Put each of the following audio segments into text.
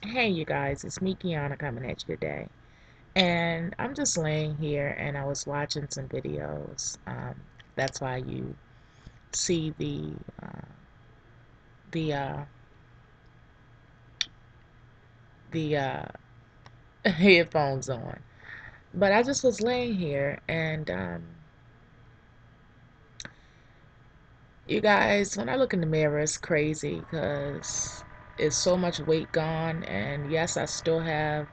Hey, you guys, it's me, Kianna, coming at you today. And I'm just laying here and I was watching some videos. That's why you see the uh, the headphones on. But I just was laying here and you guys, when I look in the mirror, it's crazy because it's so much weight gone. And yes, I still have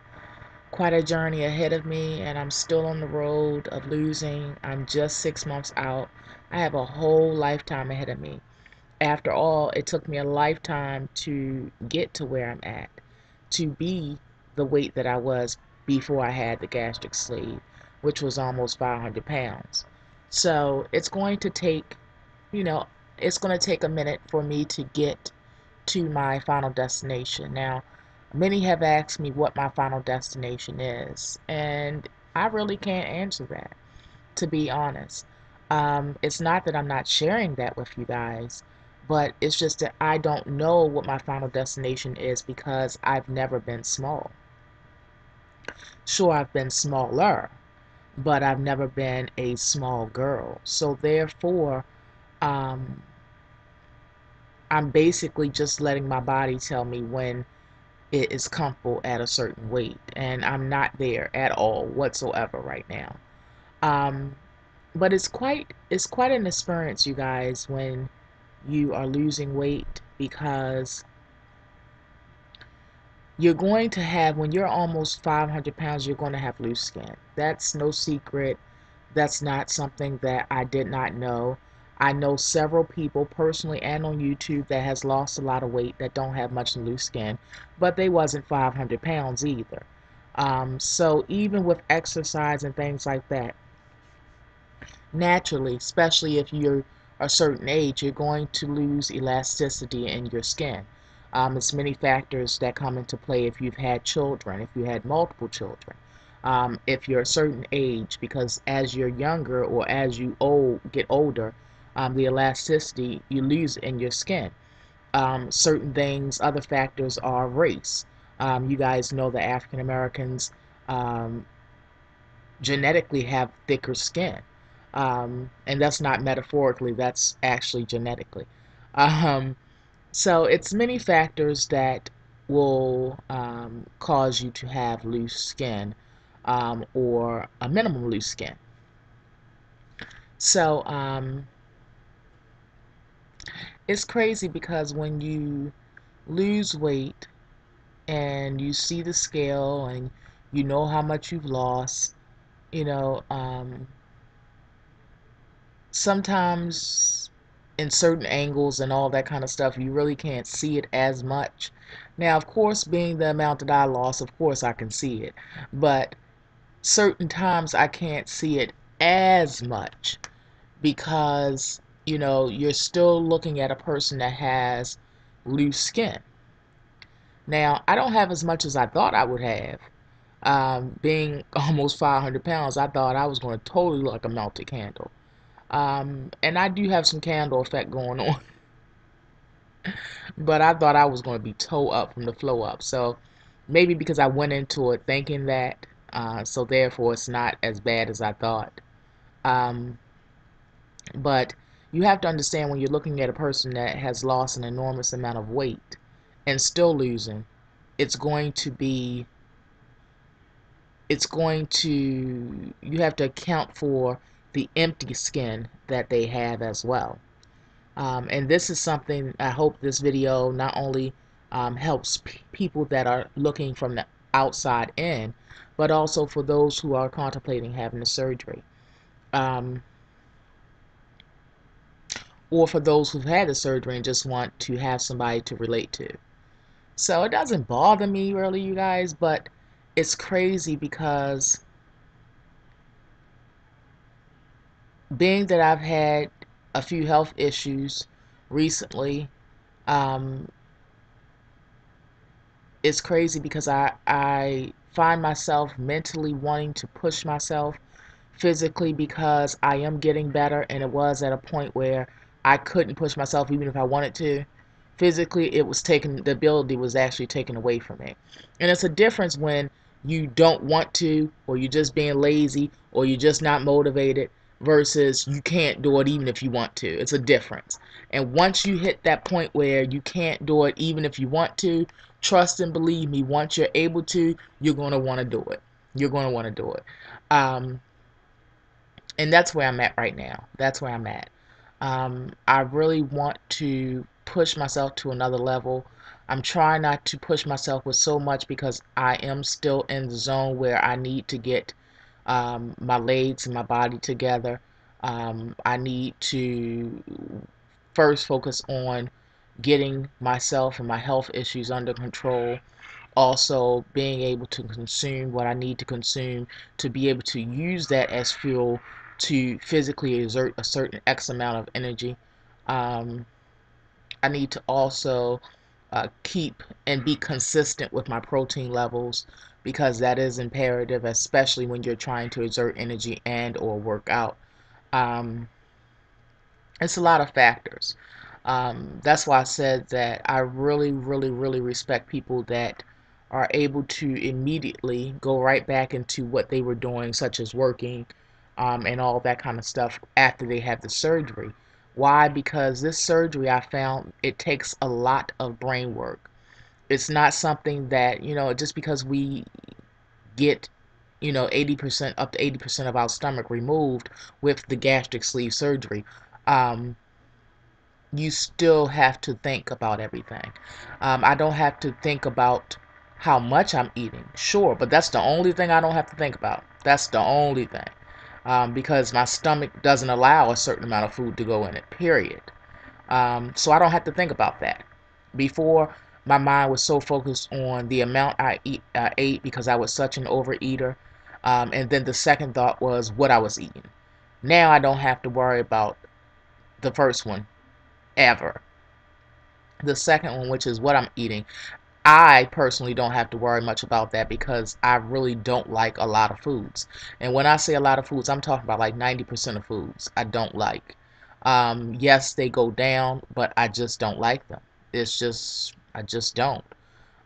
quite a journey ahead of me, and I'm still on the road of losing. I'm just 6 months out. I have a whole lifetime ahead of me. After all, it took me a lifetime to get to where I'm at, to be the weight that I was before I had the gastric sleeve, which was almost 500 pounds. So it's going to take, you know, it's going to take a minute for me to get to my final destination. Now, many have asked me what my final destination is, and I really can't answer that, to be honest. It's not that I'm not sharing that with you guys, but it's just that I don't know what my final destination is because I've never been small. Sure, I've been smaller, but I've never been a small girl. So therefore, um, I'm basically just letting my body tell me when it is comfortable at a certain weight, and I'm not there at all whatsoever right now. Um, but it's quite an experience, you guys, when you are losing weight because you're going to have, when you're almost 500 pounds, you're going to have loose skin. That's no secret. That's not something that I did not know. I know several people personally and on YouTube that has lost a lot of weight that don't have much loose skin, but they wasn't 500 pounds either. So even with exercise and things like that, naturally, especially if you're a certain age, you're going to lose elasticity in your skin. It's many factors that come into play if you've had children, if you had multiple children, if you're a certain age, because as you're younger or as you get older, the elasticity you lose in your skin. Certain things, other factors are race. You guys know that African Americans um, genetically have thicker skin. And that's not metaphorically, that's actually genetically. Um, so it's many factors that will cause you to have loose skin or a minimum loose skin. So it's crazy because when you lose weight and you see the scale and you know how much you've lost, you know, sometimes in certain angles and all that kind of stuff, you really can't see it as much. Now, of course, being the amount that I lost, of course I can see it, but certain times I can't see it as much because, you're still looking at a person that has loose skin. Now, I don't have as much as I thought I would have. Being almost 500 pounds, I thought I was going to totally look like a melted candle. And I do have some candle effect going on, but I thought I was going to be toe up from the flow up. So maybe because I went into it thinking that, so therefore it's not as bad as I thought. Um, but you have to understand when you're looking at a person that has lost an enormous amount of weight and still losing, it's going to be, you have to account for the empty skin that they have as well. And this is something I hope this video not only helps people that are looking from the outside in, but also for those who are contemplating having the surgery, um, or for those who've had the surgery and just want to have somebody to relate to. So it doesn't bother me really, you guys, but it's crazy because being that I've had a few health issues recently, um, it's crazy because I find myself mentally wanting to push myself physically because I am getting better, and it was at a point where I couldn't push myself even if I wanted to physically it was taken, the ability was actually taken away from me. And it's a difference when you don't want to, or you're just being lazy, or you're just not motivated, versus you can't do it even if you want to. It's a difference. And once you hit that point where you can't do it even if you want to, trust and believe me, once you're able to, you're going to want to do it. You're going to want to do it. um, and that's where I'm at right now. That's where I'm at. I really want to push myself to another level. I'm trying not to push myself with so much because I am still in the zone where I need to get my legs and my body together. I need to first focus on getting myself and my health issues under control, also being able to consume what I need to consume to be able to use that as fuel to physically exert a certain X amount of energy. Um, I need to also keep and be consistent with my protein levels because that is imperative, especially when you're trying to exert energy and or work out. Um, it's a lot of factors. That's why I said that I really, really, really respect people that are able to immediately go right back into what they were doing, such as working and all that kind of stuff after they had the surgery. Why? Because this surgery, I found it takes a lot of brain work. It's not something that, just because we get 80% up to 80% of our stomach removed with the gastric sleeve surgery. Um, you still have to think about everything. I don't have to think about how much I'm eating, sure, but that's the only thing I don't have to think about. That's the only thing. Because my stomach doesn't allow a certain amount of food to go in it, period. So I don't have to think about that. Before, my mind was so focused on the amount I ate because I was such an overeater. And then the second thought was what I was eating. Now I don't have to worry about the first one ever. The second one, which is what I'm eating, I personally don't have to worry much about that because I really don't like a lot of foods. And when I say a lot of foods, I'm talking about like 90% of foods I don't like. Yes, they go down, but I just don't like them. It's just, I just don't.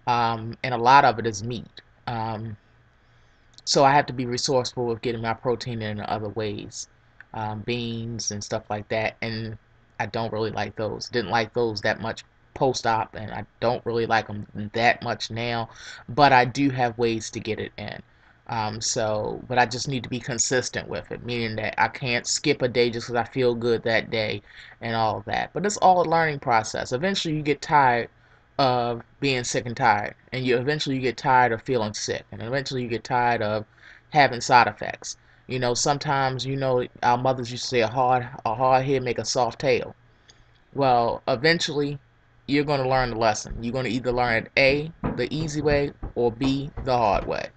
And a lot of it is meat. So I have to be resourceful with getting my protein in other ways, beans and stuff like that. And I don't really like those. Didn't like those that much post-op, and I don't really like them that much now. But I do have ways to get it in. But I just need to be consistent with it, meaning that I can't skip a day just because I feel good that day and all of that. But it's all a learning process. Eventually, you get tired of being sick and tired, and you eventually you get tired of feeling sick, and eventually you get tired of having side effects. Sometimes our mothers used to say a hard head make a soft tail. Well, eventually you're going to learn the lesson. You're going to either learn it A, the easy way, or B, the hard way.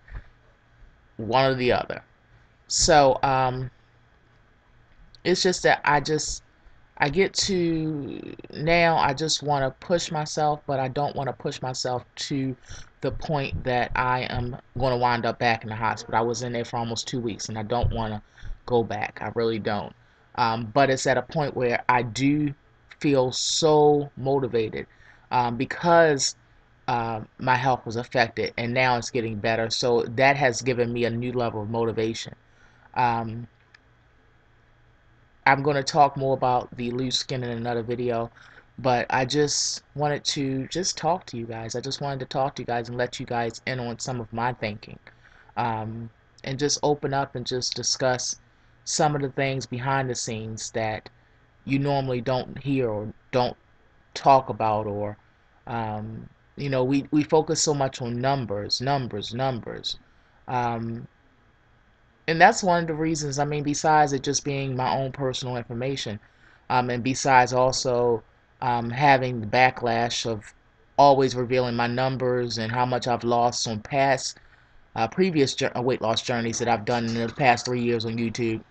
One or the other. So it's just that I get to now, I just want to push myself, but I don't want to push myself to the point that I am going to wind up back in the hospital. I was in there for almost 2 weeks and I don't want to go back. I really don't. But it's at a point where I do feel so motivated because my health was affected and now it's getting better. So that has given me a new level of motivation. Um, I'm going to talk more about the loose skin in another video, but I just wanted to just talk to you guys. I just wanted to talk to you guys and let you guys in on some of my thinking, um, and just open up and just discuss some of the things behind the scenes that you normally don't hear or don't talk about, or we focus so much on numbers, numbers, numbers. Um, and that's one of the reasons, I mean, besides it just being my own personal information, and besides also having the backlash of always revealing my numbers and how much I've lost on past previous weight loss journeys that I've done in the past 3 years on YouTube.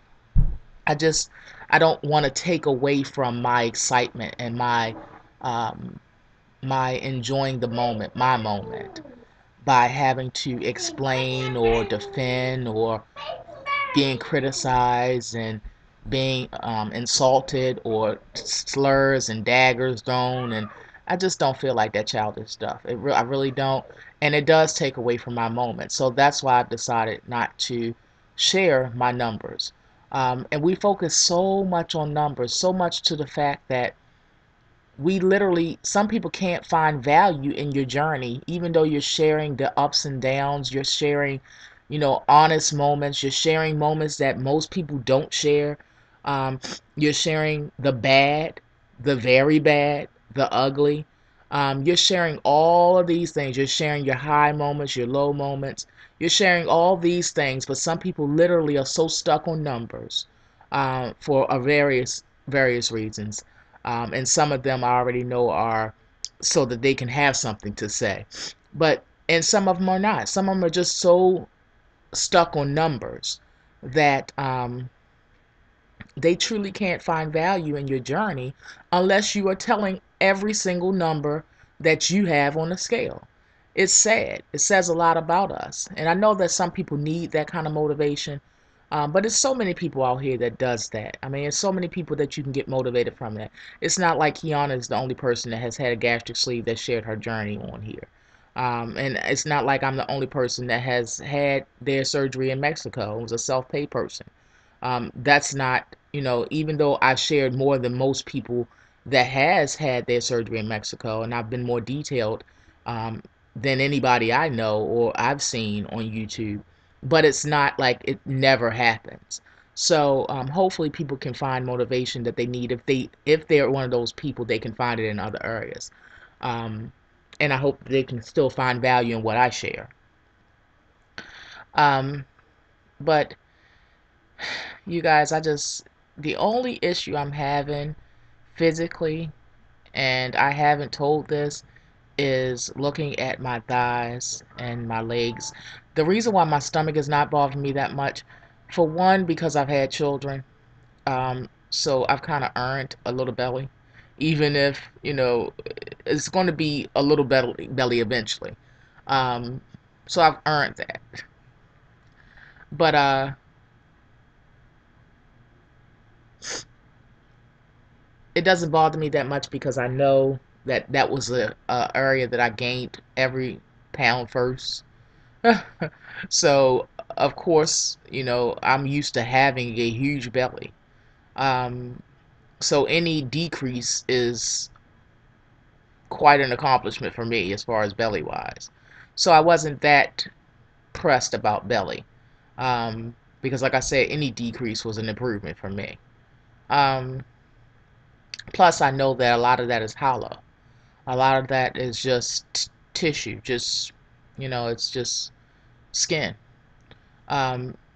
I just, I don't want to take away from my excitement and um, my enjoying the moment, my moment, by having to explain or defend or being criticized and being insulted or slurs and daggers thrown and I just don't feel like that childish stuff. I really don't, and it does take away from my moment. So that's why I've decided not to share my numbers. And we focus so much on numbers, so much to the fact that we literally, some people can't find value in your journey, even though you're sharing the ups and downs, you're sharing, honest moments, you're sharing moments that most people don't share. um, you're sharing the bad, the very bad, the ugly. You're sharing all of these things. You're sharing your high moments, your low moments. You're sharing all these things, but some people literally are so stuck on numbers, for a various reasons. And some of them I already know are so that they can have something to say. But and some of them are not. Some of them are just so stuck on numbers that they truly can't find value in your journey unless you are telling every single number that you have on the scale. It's sad. It says a lot about us. And I know that some people need that kind of motivation, but there's so many people out here that does that. I mean, there's so many people that you can get motivated from that. It's not like Kianna is the only person that has had a gastric sleeve that shared her journey on here. And it's not like I'm the only person that has had their surgery in Mexico. It was a self-pay person. That's not, even though I shared more than most people that has had their surgery in Mexico, and I've been more detailed um, than anybody I know or I've seen on YouTube, but it's not like it never happens. So hopefully people can find motivation that they need. If they're one of those people, they can find it in other areas. Um, and I hope they can still find value in what I share. Um, but you guys, the only issue I'm having physically, and I haven't told this, is looking at my thighs and my legs. The reason why my stomach is not bothering me that much, for one, because I've had children, so I've kind of earned a little belly, even if, it's going to be a little belly eventually. Um, so I've earned that. But it doesn't bother me that much because I know that that was a area that I gained every pound first. So of course, I'm used to having a huge belly. Um, so any decrease is quite an accomplishment for me as far as belly wise. So I wasn't that pressed about belly, because like I said, any decrease was an improvement for me. Um, Plus, I know that a lot of that is hollow. A lot of that is just tissue, just, it's just skin.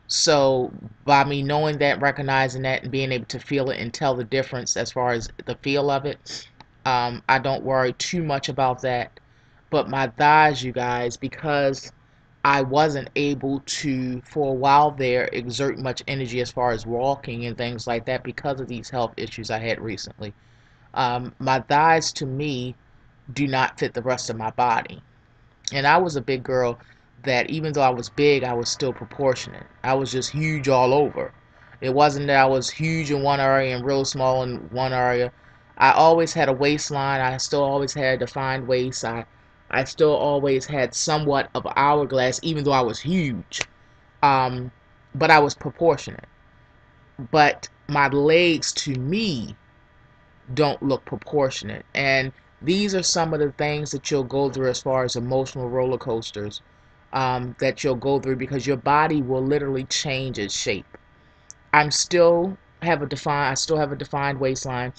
So by me knowing that, recognizing that, and being able to feel it and tell the difference as far as the feel of it, I don't worry too much about that. But my thighs, you guys, because I wasn't able to, for a while there, exert much energy as far as walking and things like that because of these health issues I had recently. My thighs, to me, do not fit the rest of my body. And I was a big girl that even though I was big, I was still proportionate. I was just huge all over. It wasn't that I was huge in one area and real small in one area. I always had a waistline. I still always had a defined waist. I still always had somewhat of hourglass, even though I was huge. Um, but I was proportionate. But my legs, to me, don't look proportionate. And these are some of the things that you'll go through as far as emotional roller coasters, that you'll go through because your body will literally change its shape. I still have a defined waistline.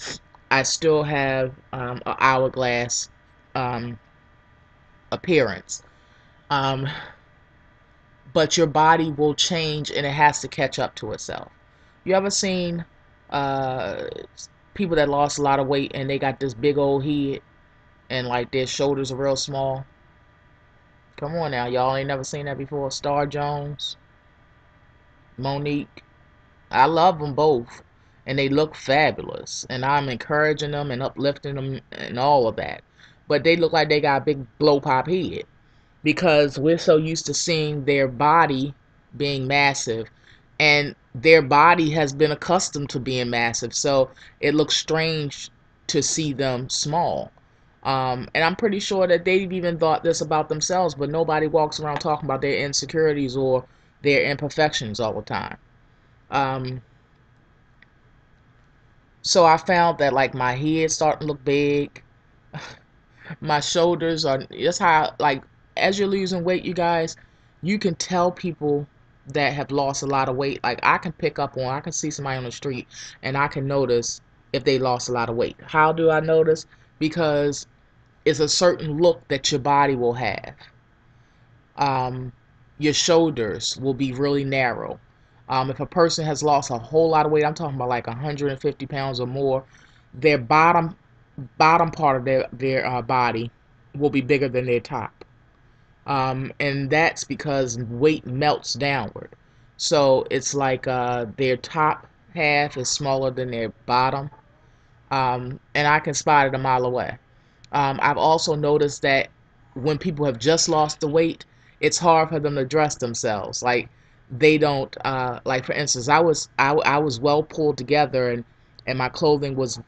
I still have an hourglass um, appearance. Um, but your body will change and it has to catch up to itself. You ever seen uh, people that lost a lot of weight and they got this big old head and like their shoulders are real small? Come on now, y'all ain't never seen that before. Star Jones, Monique, I love them both, and they look fabulous, and I'm encouraging them and uplifting them and all of that. But they look like they got a big blow pop head because we're so used to seeing their body being massive, and their body has been accustomed to being massive, so it looks strange to see them small. And I'm pretty sure that they've even thought this about themselves, but nobody walks around talking about their insecurities or their imperfections all the time. Um, so I found that like my head starting to look big, my shoulders are. That's how like as you're losing weight, you guys, you can tell people that have lost a lot of weight. Like I can see somebody on the street and I can notice if they lost a lot of weight. How do I notice? Because it's a certain look that your body will have. um, your shoulders will be really narrow. If a person has lost a whole lot of weight, I'm talking about like 150 pounds or more, their bottom part of their body will be bigger than their top, and that's because weight melts downward. So it's like their top half is smaller than their bottom, and I can spot it a mile away. I've also noticed that when people have just lost the weight, it's hard for them to dress themselves. Like they don't like for instance, I was well pulled together and my clothing was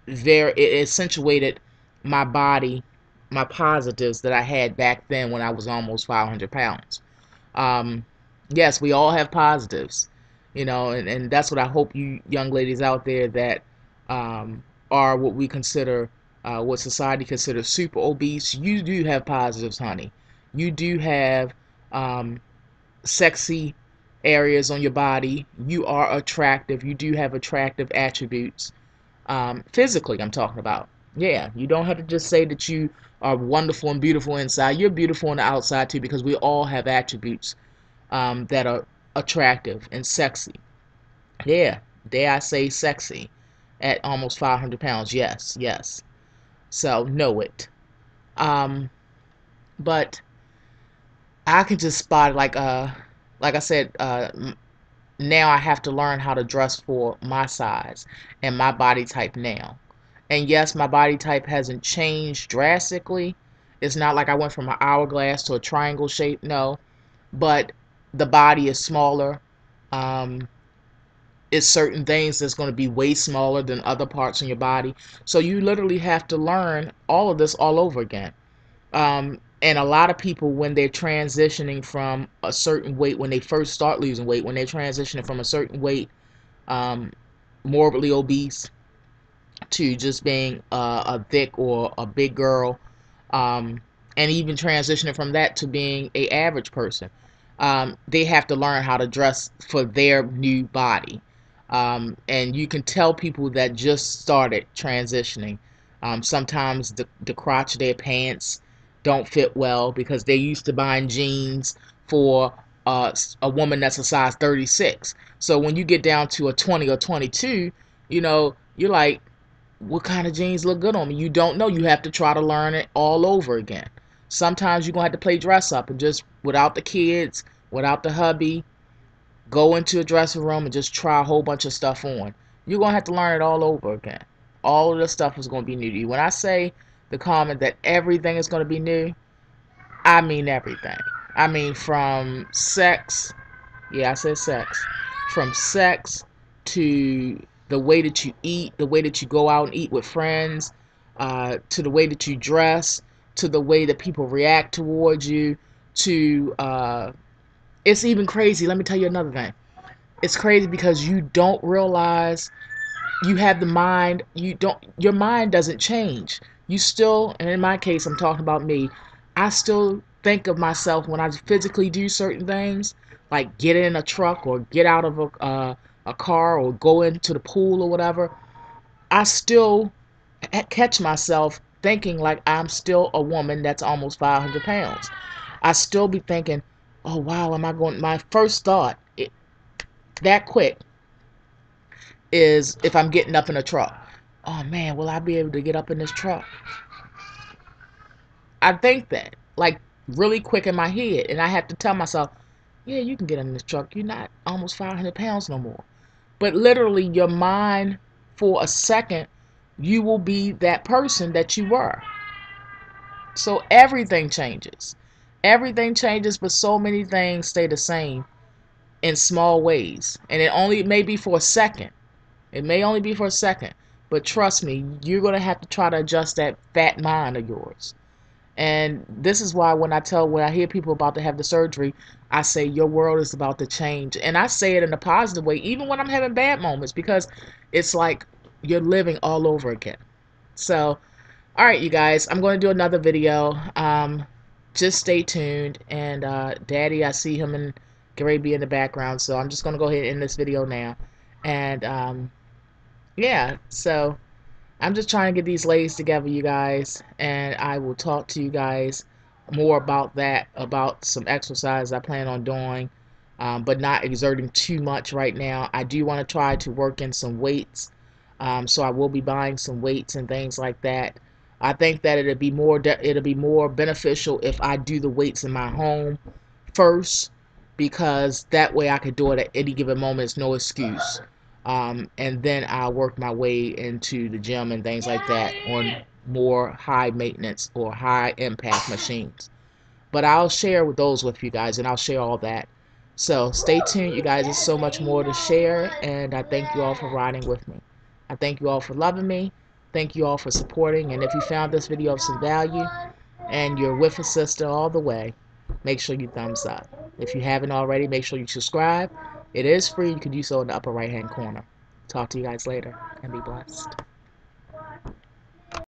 very it accentuated my body, my positives that I had back then when I was almost 500 pounds. um, yes, we all have positives, and that's what I hope you young ladies out there that um, are what we consider, what society considers super obese. You do have positives, honey. You do have um, sexy areas on your body. You are attractive. You do have attractive attributes. Physically, I'm talking about. Yeah, you don't have to just say that you are wonderful and beautiful inside. You're beautiful on the outside too, because we all have attributes that are attractive and sexy. Yeah, dare I say sexy at almost 500 pounds. Yes, yes. So know it. Um, but I can just spot like I said, now I have to learn how to dress for my size and my body type now. And yes, my body type hasn't changed drastically. It's not like I went from an hourglass to a triangle shape, no. But the body is smaller. Um, it's certain things that's going to be way smaller than other parts in your body. So you literally have to learn all of this all over again. And a lot of people, when they're transitioning from a certain weight, when they first start losing weight, when they're transitioning from a certain weight, um, morbidly obese, to just being a thick or a big girl, um, and even transitioning from that to being a average person. They have to learn how to dress for their new body. And you can tell people that just started transitioning. Sometimes the crotch of their pants don't fit well because they're used to buying jeans for a woman that's a size 36. So when you get down to a 20 or 22, you're like, what kind of jeans look good on me? You don't know. You have to try to learn it all over again. Sometimes you're going to have to play dress up and just without the kids, without the hubby, go into a dressing room and just try a whole bunch of stuff on. You're going to have to learn it all over again. All of this stuff is going to be new to you. When I say the comment that everything is going to be new, I mean everything. I mean from sex. Yeah, I said sex. From sex to the way that you eat, the way that you go out and eat with friends, to the way that you dress, to the way that people react towards you, to it's even crazy. Let me tell you another thing. It's crazy because you don't realize you have the mind. Your mind doesn't change. You still, and in my case, I'm talking about me, I still think of myself when I physically do certain things, like get in a truck or get out of a car or go into the pool or whatever. I still catch myself thinking like I'm still a woman that's almost 500 pounds. I still be thinking, oh wow, am I going? My first thought, that quick, is if I'm getting up in a truck. Oh man, will I be able to get up in this truck? I think that like really quick in my head, and I have to tell myself, yeah, you can get in this truck. You're not almost 500 pounds no more. But literally, your mind, for a second, you will be that person that you were. So everything changes. Everything changes, but so many things stay the same in small ways. And it may be for a second. It may only be for a second, But trust me, you're going to have to try to adjust that fat mind of yours. And this is why when I hear people about to have the surgery, I say your world is about to change. And I say it in a positive way, even when I'm having bad moments, because it's like you're living all over again. So, all right, you guys, I'm going to do another video. Just stay tuned. And Daddy, I see him and Gary in the background. So I'm just going to go ahead and end this video now. And yeah, so I'm just trying to get these legs together, you guys, and I will talk to you guys more about that, about some exercise I plan on doing, but not exerting too much right now. I do want to try to work in some weights, so I will be buying some weights and things like that. I think that it'll be more beneficial if I do the weights in my home first, because that way I could do it at any given moment. It's no excuse. And then I'll work my way into the gym and things like that on more high maintenance or high impact machines. But I'll share with those with you guys, and I'll share all that. So stay tuned, you guys. There's so much more to share, and I thank you all for riding with me. I thank you all for loving me. Thank you all for supporting. And if you found this video of some value and you're with a sister all the way, make sure you thumbs up. If you haven't already, make sure you subscribe. It is free. You can do so in the upper right hand corner. Talk to you guys later, and be blessed.